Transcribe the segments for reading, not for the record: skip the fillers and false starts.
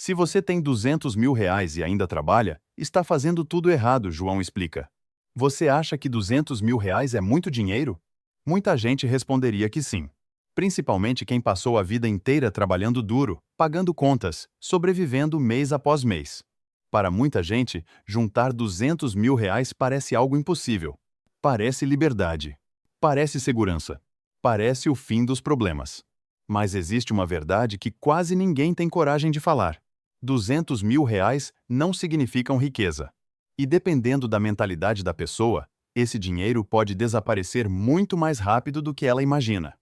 Se você tem R$ 200.000 e ainda trabalha, está fazendo tudo errado, João explica. Você acha que R$ 200.000 é muito dinheiro? Muita gente responderia que sim. Principalmente quem passou a vida inteira trabalhando duro, pagando contas, sobrevivendo mês após mês. Para muita gente, juntar R$ 200.000 parece algo impossível. Parece liberdade. Parece segurança. Parece o fim dos problemas. Mas existe uma verdade que quase ninguém tem coragem de falar. R$ 200.000 não significam riqueza. E dependendo da mentalidade da pessoa, esse dinheiro pode desaparecer muito mais rápido do que ela imagina.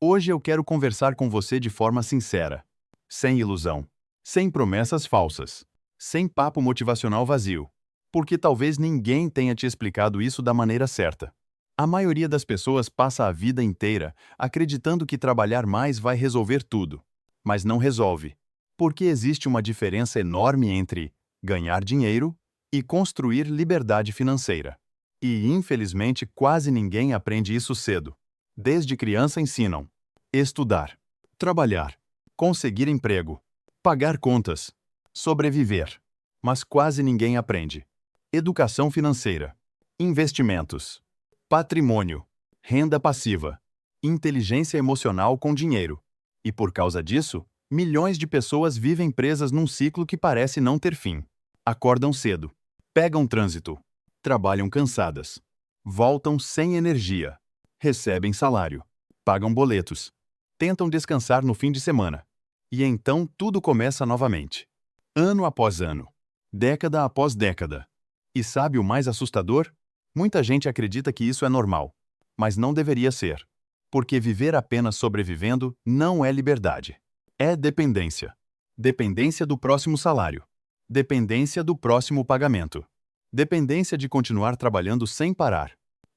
Hoje eu quero conversar com você de forma sincera, sem ilusão, sem promessas falsas, sem papo motivacional vazio, porque talvez ninguém tenha te explicado isso da maneira certa. A maioria das pessoas passa a vida inteira acreditando que trabalhar mais vai resolver tudo, mas não resolve, porque existe uma diferença enorme entre ganhar dinheiro e construir liberdade financeira. E, infelizmente, quase ninguém aprende isso cedo. Desde criança ensinam: estudar, trabalhar, conseguir emprego, pagar contas, sobreviver. Mas quase ninguém aprende educação financeira, investimentos, patrimônio, renda passiva, inteligência emocional com dinheiro. E por causa disso, milhões de pessoas vivem presas num ciclo que parece não ter fim. Acordam cedo, pegam trânsito, trabalham cansadas, voltam sem energia, recebem salário, pagam boletos, tentam descansar no fim de semana. E então tudo começa novamente. Ano após ano, década após década. E sabe o mais assustador? Muita gente acredita que isso é normal, mas não deveria ser. Porque viver apenas sobrevivendo não é liberdade. É dependência. Dependência do próximo salário. Dependência do próximo pagamento. Dependência de continuar trabalhando sem parar.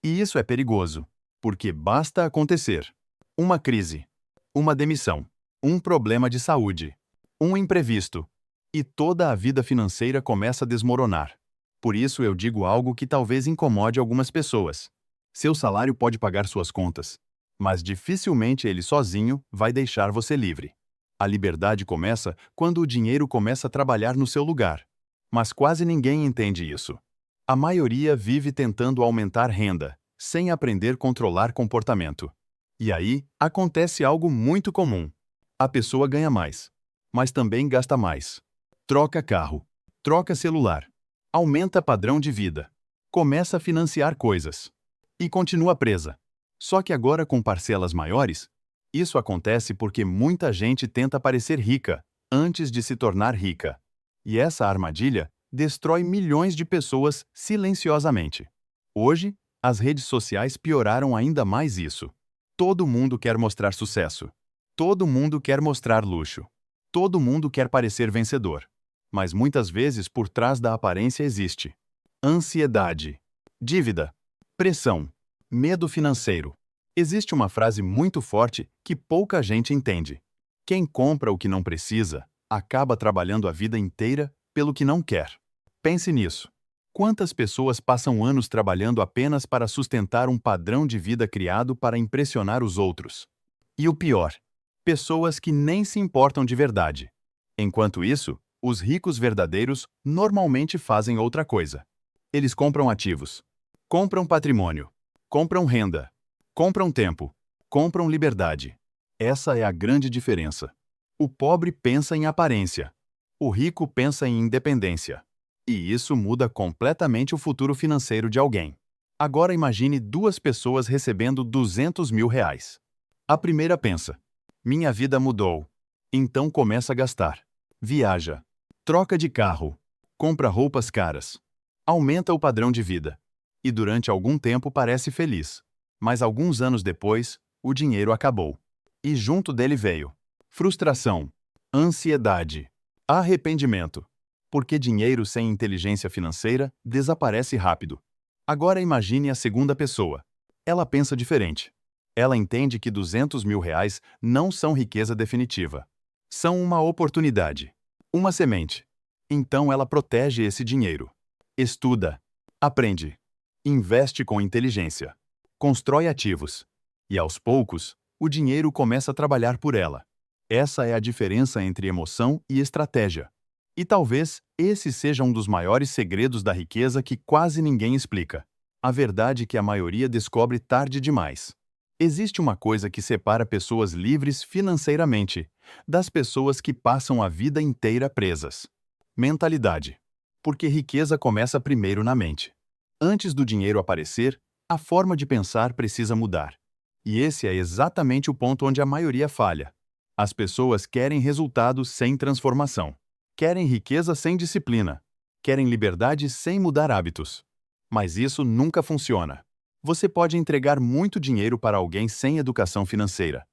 E isso é perigoso, porque basta acontecer uma crise, uma demissão, um problema de saúde, um imprevisto, e toda a vida financeira começa a desmoronar. Por isso eu digo algo que talvez incomode algumas pessoas. Seu salário pode pagar suas contas, mas dificilmente ele sozinho vai deixar você livre. A liberdade começa quando o dinheiro começa a trabalhar no seu lugar. Mas quase ninguém entende isso. A maioria vive tentando aumentar renda, sem aprender a controlar comportamento. E aí, acontece algo muito comum. A pessoa ganha mais, mas também gasta mais. Troca carro, troca celular, aumenta padrão de vida, começa a financiar coisas e continua presa. Só que agora com parcelas maiores. Isso acontece porque muita gente tenta parecer rica antes de se tornar rica. E essa armadilha destrói milhões de pessoas silenciosamente. Hoje, as redes sociais pioraram ainda mais isso. Todo mundo quer mostrar sucesso. Todo mundo quer mostrar luxo. Todo mundo quer parecer vencedor. Mas muitas vezes por trás da aparência existe ansiedade, dívida, pressão, medo financeiro. Existe uma frase muito forte que pouca gente entende. Quem compra o que não precisa, acaba trabalhando a vida inteira pelo que não quer. Pense nisso. Quantas pessoas passam anos trabalhando apenas para sustentar um padrão de vida criado para impressionar os outros? E o pior, pessoas que nem se importam de verdade. Enquanto isso, os ricos verdadeiros normalmente fazem outra coisa. Eles compram ativos, compram patrimônio, compram renda, compram tempo, compram liberdade. Essa é a grande diferença. O pobre pensa em aparência. O rico pensa em independência. E isso muda completamente o futuro financeiro de alguém. Agora imagine duas pessoas recebendo R$ 200.000. A primeira pensa: minha vida mudou. Então começa a gastar. Viaja. Troca de carro. Compra roupas caras. Aumenta o padrão de vida. E durante algum tempo parece feliz. Mas alguns anos depois, o dinheiro acabou. E junto dele veio frustração, ansiedade, arrependimento. Porque dinheiro sem inteligência financeira desaparece rápido. Agora imagine a segunda pessoa. Ela pensa diferente. Ela entende que R$ 200.000 não são riqueza definitiva. São uma oportunidade, uma semente. Então ela protege esse dinheiro. Estuda, aprende, investe com inteligência, constrói ativos. E aos poucos, o dinheiro começa a trabalhar por ela. Essa é a diferença entre emoção e estratégia. E talvez esse seja um dos maiores segredos da riqueza que quase ninguém explica. A verdade é que a maioria descobre tarde demais. Existe uma coisa que separa pessoas livres financeiramente das pessoas que passam a vida inteira presas: mentalidade. Porque riqueza começa primeiro na mente. Antes do dinheiro aparecer, a forma de pensar precisa mudar. E esse é exatamente o ponto onde a maioria falha. As pessoas querem resultados sem transformação. Querem riqueza sem disciplina. Querem liberdade sem mudar hábitos. Mas isso nunca funciona. Você pode entregar muito dinheiro para alguém sem educação financeira.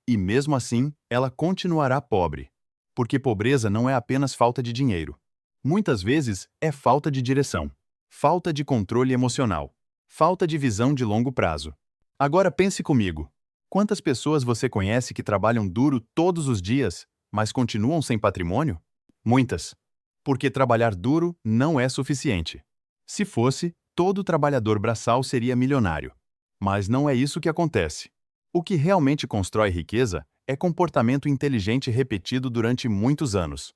E mesmo assim, ela continuará pobre. Porque pobreza não é apenas falta de dinheiro. Muitas vezes é falta de direção, falta de controle emocional, falta de visão de longo prazo. Agora pense comigo. Quantas pessoas você conhece que trabalham duro todos os dias, mas continuam sem patrimônio? Muitas. Porque trabalhar duro não é suficiente. Se fosse, todo trabalhador braçal seria milionário. Mas não é isso que acontece. O que realmente constrói riqueza é comportamento inteligente repetido durante muitos anos.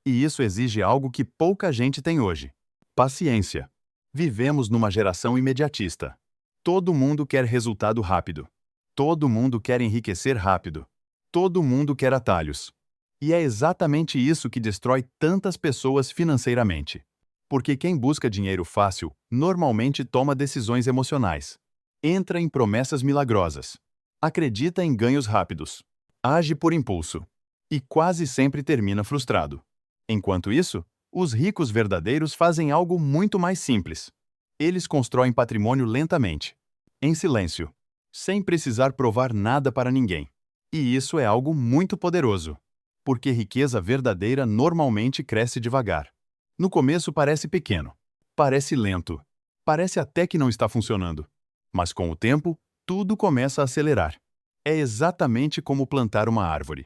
E isso exige algo que pouca gente tem hoje: paciência. Vivemos numa geração imediatista. Todo mundo quer resultado rápido. Todo mundo quer enriquecer rápido. Todo mundo quer atalhos. E é exatamente isso que destrói tantas pessoas financeiramente. Porque quem busca dinheiro fácil normalmente toma decisões emocionais. Entra em promessas milagrosas. Acredita em ganhos rápidos. Age por impulso. E quase sempre termina frustrado. Enquanto isso, os ricos verdadeiros fazem algo muito mais simples. Eles constroem patrimônio lentamente, em silêncio, sem precisar provar nada para ninguém. E isso é algo muito poderoso, porque riqueza verdadeira normalmente cresce devagar. No começo parece pequeno, parece lento, parece até que não está funcionando. Mas com o tempo, tudo começa a acelerar. É exatamente como plantar uma árvore.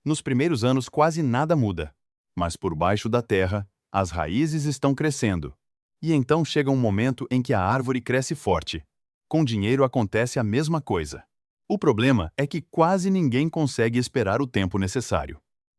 Nos primeiros anos quase nada muda. Mas por baixo da terra, as raízes estão crescendo. E então chega um momento em que a árvore cresce forte. Com dinheiro acontece a mesma coisa. O problema é que quase ninguém consegue esperar o tempo necessário.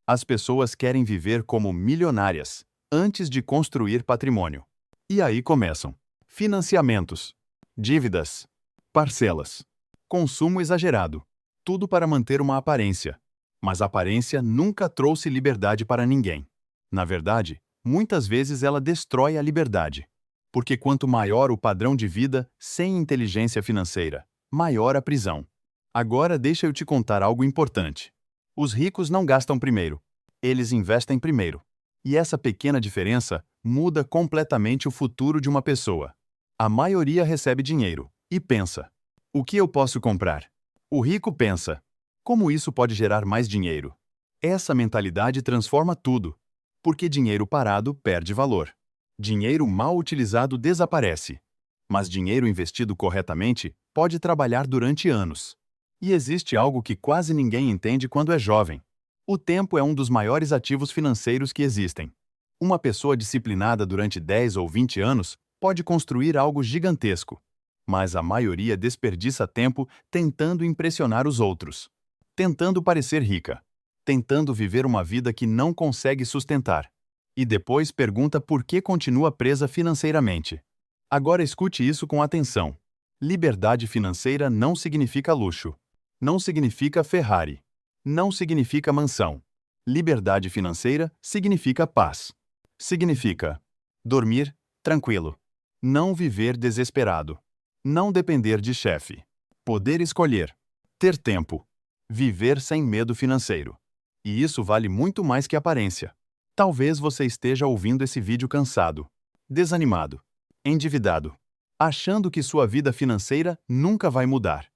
As pessoas querem viver como milionárias, antes de construir patrimônio. E aí começam financiamentos, dívidas, parcelas, consumo exagerado, tudo para manter uma aparência. Mas a aparência nunca trouxe liberdade para ninguém. Na verdade, muitas vezes ela destrói a liberdade. Porque quanto maior o padrão de vida sem inteligência financeira, maior a prisão. Agora deixa eu te contar algo importante. Os ricos não gastam primeiro. Eles investem primeiro. E essa pequena diferença muda completamente o futuro de uma pessoa. A maioria recebe dinheiro e pensa: o que eu posso comprar? O rico pensa: como isso pode gerar mais dinheiro? Essa mentalidade transforma tudo, porque dinheiro parado perde valor. Dinheiro mal utilizado desaparece. Mas dinheiro investido corretamente pode trabalhar durante anos. E existe algo que quase ninguém entende quando é jovem. O tempo é um dos maiores ativos financeiros que existem. Uma pessoa disciplinada durante 10 ou 20 anos pode construir algo gigantesco. Mas a maioria desperdiça tempo tentando impressionar os outros. Tentando parecer rica, tentando viver uma vida que não consegue sustentar. E depois pergunta por que continua presa financeiramente. Agora escute isso com atenção. Liberdade financeira não significa luxo. Não significa Ferrari. Não significa mansão. Liberdade financeira significa paz. Significa dormir tranquilo. Não viver desesperado. Não depender de chefe. Poder escolher. Ter tempo. Viver sem medo financeiro. E isso vale muito mais que aparência. Talvez você esteja ouvindo esse vídeo cansado, desanimado, endividado, achando que sua vida financeira nunca vai mudar.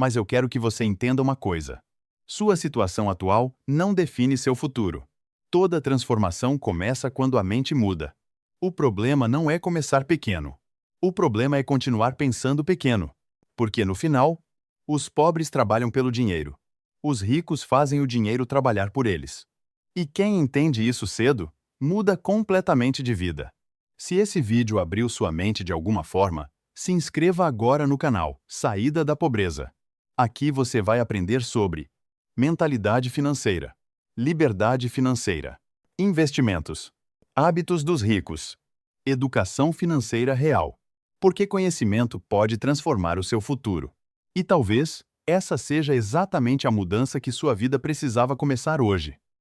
Mas eu quero que você entenda uma coisa. Sua situação atual não define seu futuro. Toda transformação começa quando a mente muda. O problema não é começar pequeno. O problema é continuar pensando pequeno. Porque no final, os pobres trabalham pelo dinheiro. Os ricos fazem o dinheiro trabalhar por eles. E quem entende isso cedo, muda completamente de vida. Se esse vídeo abriu sua mente de alguma forma, se inscreva agora no canal Saída da Pobreza. Aqui você vai aprender sobre mentalidade financeira, liberdade financeira, investimentos, Hábitos dos ricos. Educação financeira real. Porque conhecimento pode transformar o seu futuro. E talvez essa seja exatamente a mudança que sua vida precisava começar hoje.